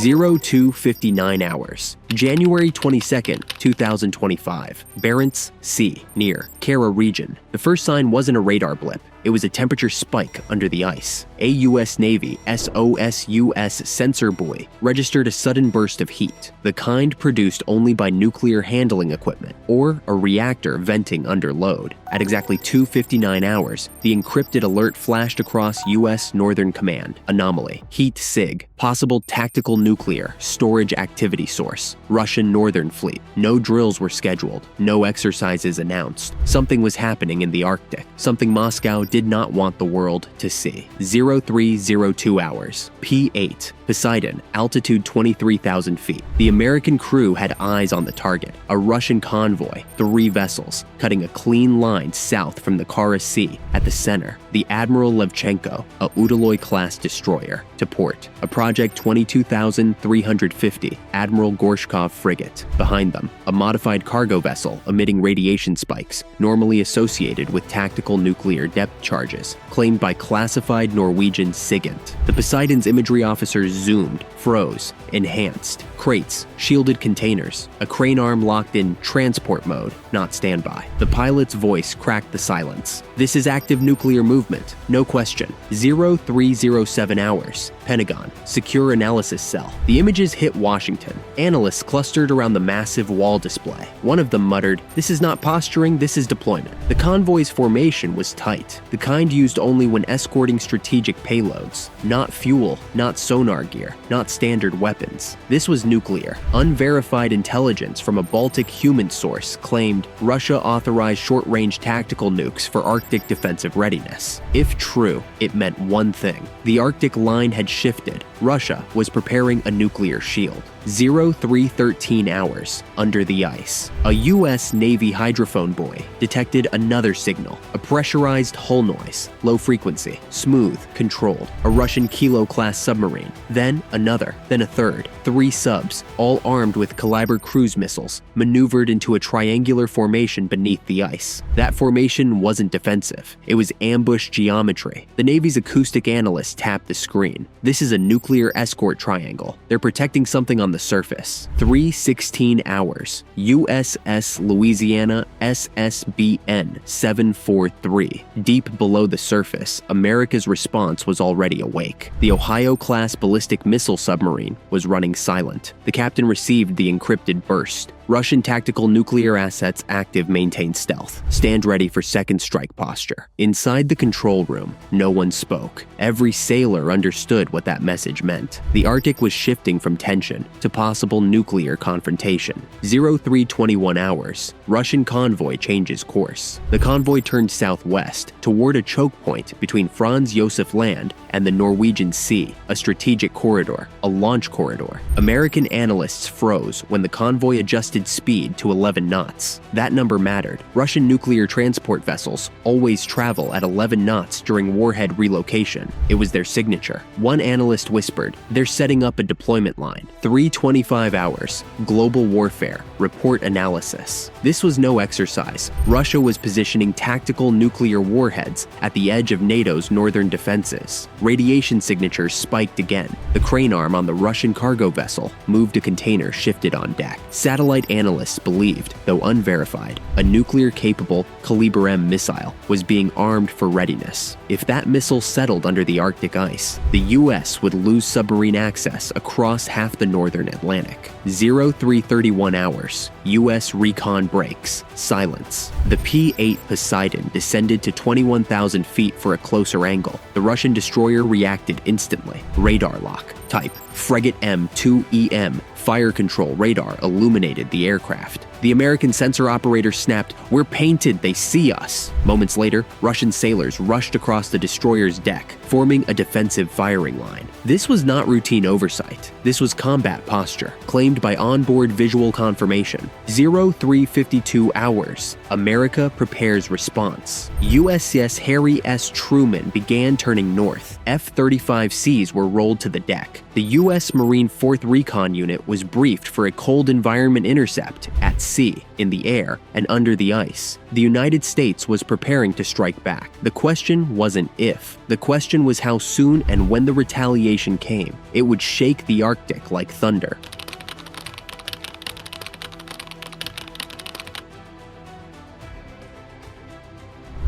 02:59 hours. January 22nd, 2025. Barents Sea, near Kara region. The first sign wasn't a radar blip. It was a temperature spike under the ice. A U.S. Navy SOSUS sensor buoy registered a sudden burst of heat, the kind produced only by nuclear handling equipment, or a reactor venting under load. At exactly 2:59 hours, the encrypted alert flashed across U.S. Northern Command. Anomaly. Heat SIG. Possible tactical nuclear storage activity source. Russian Northern Fleet. No drills were scheduled. No exercises announced. Something was happening in the Arctic. Something Moscow did not want the world to see. 03:02 hours. P8. Poseidon, altitude 23,000 feet. The American crew had eyes on the target, a Russian convoy, 3 vessels, cutting a clean line south from the Kara Sea. At the center, the Admiral Levchenko, a Udaloy-class destroyer, to port. A Project 22,350 Admiral Gorshkov frigate. Behind them, a modified cargo vessel emitting radiation spikes, normally associated with tactical nuclear depth charges, claimed by classified Norwegian SIGINT. The Poseidon's imagery officers zoomed, froze, enhanced. Crates, shielded containers, a crane arm locked in transport mode, not standby. The pilot's voice cracked the silence. This is active nuclear movement, no question. 03:07 hours. Pentagon, secure analysis cell. The images hit Washington. Analysts clustered around the massive wall display. One of them muttered, "This is not posturing, this is deployment." The convoy's formation was tight, the kind used only when escorting strategic payloads. Not fuel, not sonar gear, not standard weapons. This was nuclear. Unverified intelligence from a Baltic human source claimed Russia authorized short-range tactical nukes for Arctic defensive readiness. If true, it meant one thing. The Arctic line had shifted. Russia was preparing a nuclear shield. 03:13 hours under the ice. A U.S. Navy hydrophone buoy detected another signal, a pressurized hull noise, low frequency, smooth, controlled. A Russian Kilo-class submarine, then another, then a third. 3 subs, all armed with Caliber cruise missiles, maneuvered into a triangular formation beneath the ice. That formation wasn't defensive. It was ambush geometry. The Navy's acoustic analyst tapped the screen. This is a nuclear escort triangle. They're protecting something on the surface. 3:16 hours. USS Louisiana SSBN 743. Deep below the surface, America's response was already awake. The Ohio-class ballistic missile submarine was running silent. The captain received the encrypted burst. Russian tactical nuclear assets active maintain stealth. Stand ready for second strike posture. Inside the control room, no one spoke. Every sailor understood what that message meant. The Arctic was shifting from tension to possible nuclear confrontation. 03:21 hours. Russian convoy changes course. The convoy turned southwest toward a choke point between Franz Josef Land and the Norwegian Sea, a strategic corridor, a launch corridor. American analysts froze when the convoy adjusted speed to 11 knots. That number mattered. Russian nuclear transport vessels always travel at 11 knots during warhead relocation. It was their signature. One analyst whispered, "They're setting up a deployment line." 3:25 hours. Global warfare. Report analysis. This was no exercise. Russia was positioning tactical nuclear warheads at the edge of NATO's northern defenses. Radiation signatures spiked again. The crane arm on the Russian cargo vessel moved a container shifted on deck. Satellite analysts believed, though unverified, a nuclear-capable Caliber M missile was being armed for readiness. If that missile settled under the Arctic ice, the U.S. would lose submarine access across half the northern Atlantic. 03:31 hours. U.S. recon breaks. Silence. The P-8 Poseidon descended to 21,000 feet for a closer angle. The Russian destroyer reacted instantly. Radar lock. Type. Frigate M2EM. Fire control radar illuminated the aircraft. The American sensor operator snapped, "We're painted, they see us." Moments later, Russian sailors rushed across the destroyer's deck, forming a defensive firing line. This was not routine oversight. This was combat posture, claimed by onboard visual confirmation. 03:52 hours. America prepares response. USS Harry S. Truman began turning north. F-35Cs were rolled to the deck. The U.S. Marine 4th Recon Unit was briefed for a cold environment intercept at sea, in the air, and under the ice. The United States was preparing to strike back. The question wasn't if. The question was how soon, and when the retaliation came, it would shake the Arctic like thunder.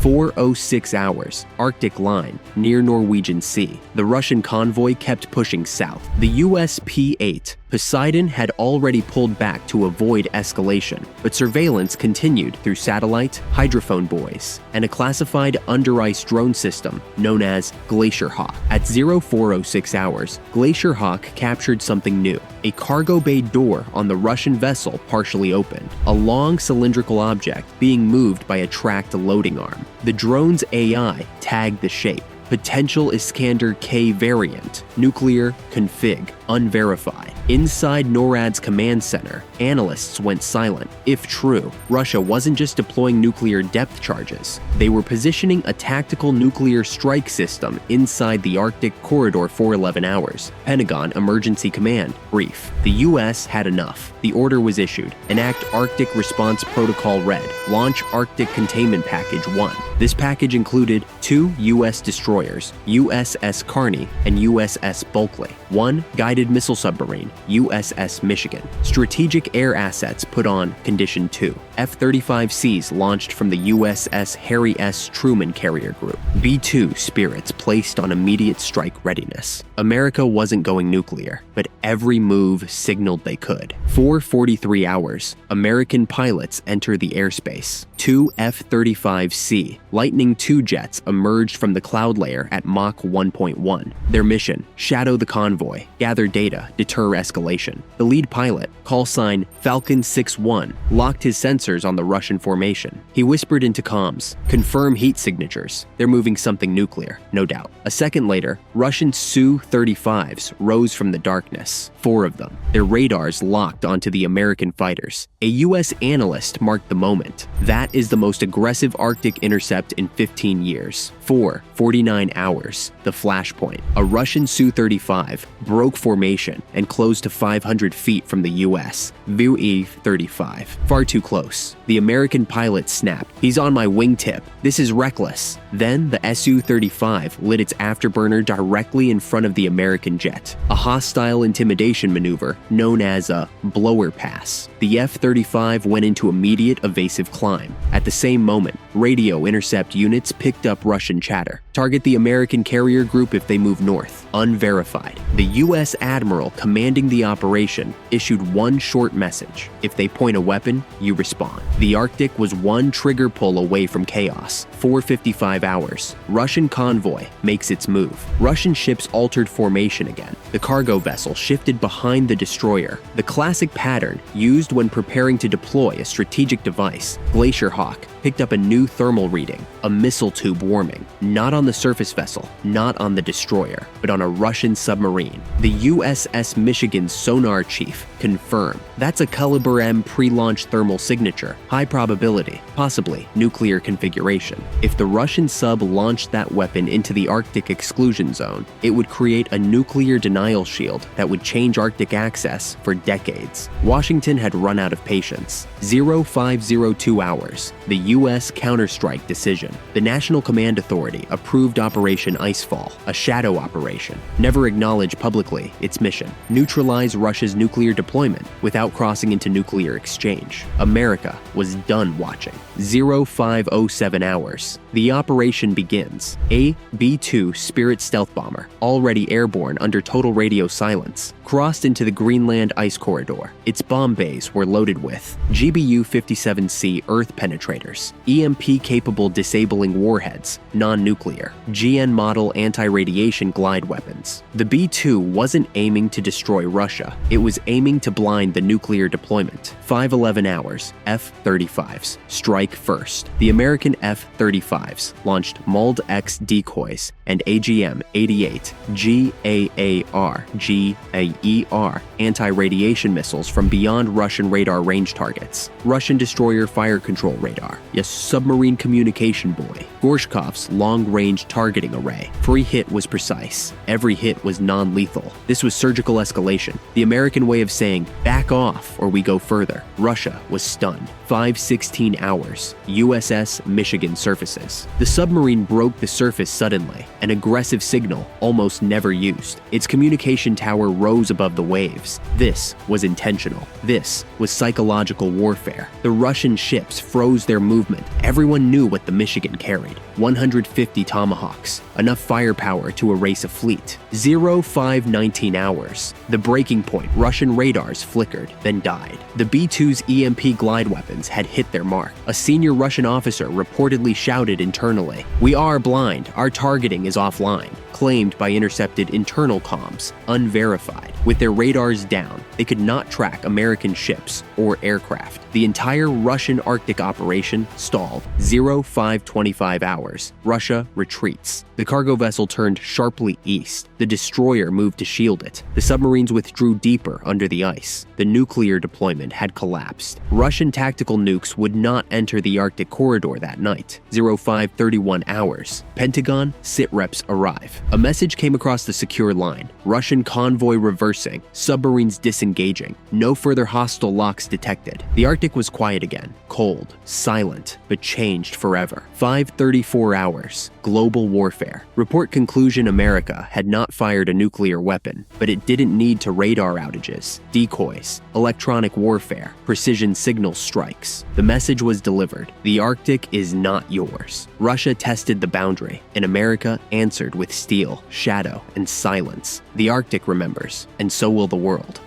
4:06 hours, Arctic line, near Norwegian Sea. The Russian convoy kept pushing south. The US P-8 Poseidon had already pulled back to avoid escalation, but surveillance continued through satellite, hydrophone buoys, and a classified under-ice drone system known as Glacier Hawk. At 04:06 hours, Glacier Hawk captured something new. A cargo bay door on the Russian vessel partially opened, a long cylindrical object being moved by a tracked loading arm. The drone's AI tagged the shape. Potential Iskander K variant, nuclear, config, unverified. Inside NORAD's command center, analysts went silent. If true, Russia wasn't just deploying nuclear depth charges. They were positioning a tactical nuclear strike system inside the Arctic corridor for 11 hours. Pentagon Emergency Command brief. The US had enough. The order was issued. Enact Arctic Response Protocol Red. Launch Arctic Containment Package 1. This package included 2 US destroyers, USS Carney and USS Bulkley, 1 guided missile submarine, USS Michigan. Strategic air assets put on Condition 2. F-35Cs launched from the USS Harry S. Truman Carrier Group. B-2 Spirits placed on immediate strike readiness. America wasn't going nuclear, but every move signaled they could. 4:43 hours, American pilots enter the airspace. 2 F-35C Lightning II jets emerged from the cloud layer at Mach 1.1. Their mission, shadow the convoy, gather data, deter escalation. The lead pilot, call sign Falcon 6-1, locked his sensors on the Russian formation. He whispered into comms, confirm heat signatures. They're moving something nuclear, no doubt. A second later, Russian Su-35s rose from the darkness, 4 of them. Their radars locked onto the American fighters. A US analyst marked the moment. That is the most aggressive Arctic intercept in 15 years. 4:49 hours, the flashpoint. A Russian Su-35 broke formation and closed to 500 feet from the US. VE-35. Far too close. The American pilot snapped. He's on my wingtip. This is reckless. Then the Su-35 lit its afterburner directly in front of the American jet. A hostile intimidation maneuver known as a blower pass. The F-35 went into immediate evasive climb. At the same moment, radio intercept units picked up Russian chatter. Target the American carrier group if they move north. Unverified. The US admiral commanding the operation issued one short message. If they point a weapon, you respond. The Arctic was one trigger pull away from chaos. 4:55 hours. Russian convoy makes its move. Russian ships altered formation again. The cargo vessel shifted behind the destroyer. The classic pattern used when preparing to deploy a strategic device. Glacier Hawk picked up a new thermal reading, a missile tube warming, not on the surface vessel, not on the destroyer, but on a Russian submarine. The USS Michigan's sonar chief confirmed. That's a Caliber M pre-launch thermal signature, high probability, possibly nuclear configuration. If the Russian sub launched that weapon into the Arctic exclusion zone, it would create a nuclear denial shield that would change Arctic access for decades. Washington had run out of patience. 05:02 hours, the U.S. counterstrike decision. The National Command Authority approved Operation Icefall, a shadow operation, never acknowledged publicly its mission: neutralize Russia's nuclear deployment without crossing into nuclear exchange. America was done watching. 05:07 hours. The operation begins. A B-2 Spirit stealth bomber, already airborne under total radio silence, crossed into the Greenland ice corridor. Its bomb bays were loaded with GBU-57C Earth penetrators, EMP-capable disabling warheads, non-nuclear, GN model anti-radiation glide weapons. The B-2 wasn't aiming to destroy Russia. It was aiming to blind the nuclear deployment. 5:11 hours. F-35s strike first. The American F-35s launched MULD-X decoys and AGM-88 GAAR anti-radiation missiles from beyond Russian radar range targets. Russian destroyer fire control radar. Yes, submarine communication buoy. Gorshkov's long-range targeting array. Free hit was precise. Every hit was non-lethal. This was surgical escalation, the American way of saying, back off or we go further. Russia was stunned. 5:16 hours, USS Michigan surfaces. The submarine broke the surface suddenly, an aggressive signal almost never used. Its communication tower rose above the waves. This was intentional. This was psychological warfare. The Russian ships froze their movement. Everyone knew what the Michigan carried. 150 Tomahawks, enough firepower to erase a fleet. 0519 hours. The breaking point, Russian radars flickered, then died. The B-2's EMP glide weapons had hit their mark. A senior Russian officer reportedly shouted internally, "We are blind, our targeting is offline," claimed by intercepted internal comms, unverified. With their radars down, they could not track American ships or aircraft. The entire Russian Arctic operation stalled. 0525 hours. Russia retreats. The cargo vessel turned sharply east. The destroyer moved to shield it. The submarines withdrew deeper under the ice. The nuclear deployment had collapsed. Russian tactical nukes would not enter the Arctic corridor that night. 0531 hours. Pentagon sitreps arrive. A message came across the secure line. Russian convoy reversing, submarines disengaging. No further hostile locks detected. The Arctic was quiet again, cold, silent, but changed forever. 534 hours. Global warfare. Report conclusion: America had not fired a nuclear weapon, but it didn't need to radar outages, decoys, electronic warfare, precision signal strikes. The message was delivered. The Arctic is not yours. Russia tested the boundary, and America answered with steel, shadow, and silence. The Arctic remembers, and so will the world.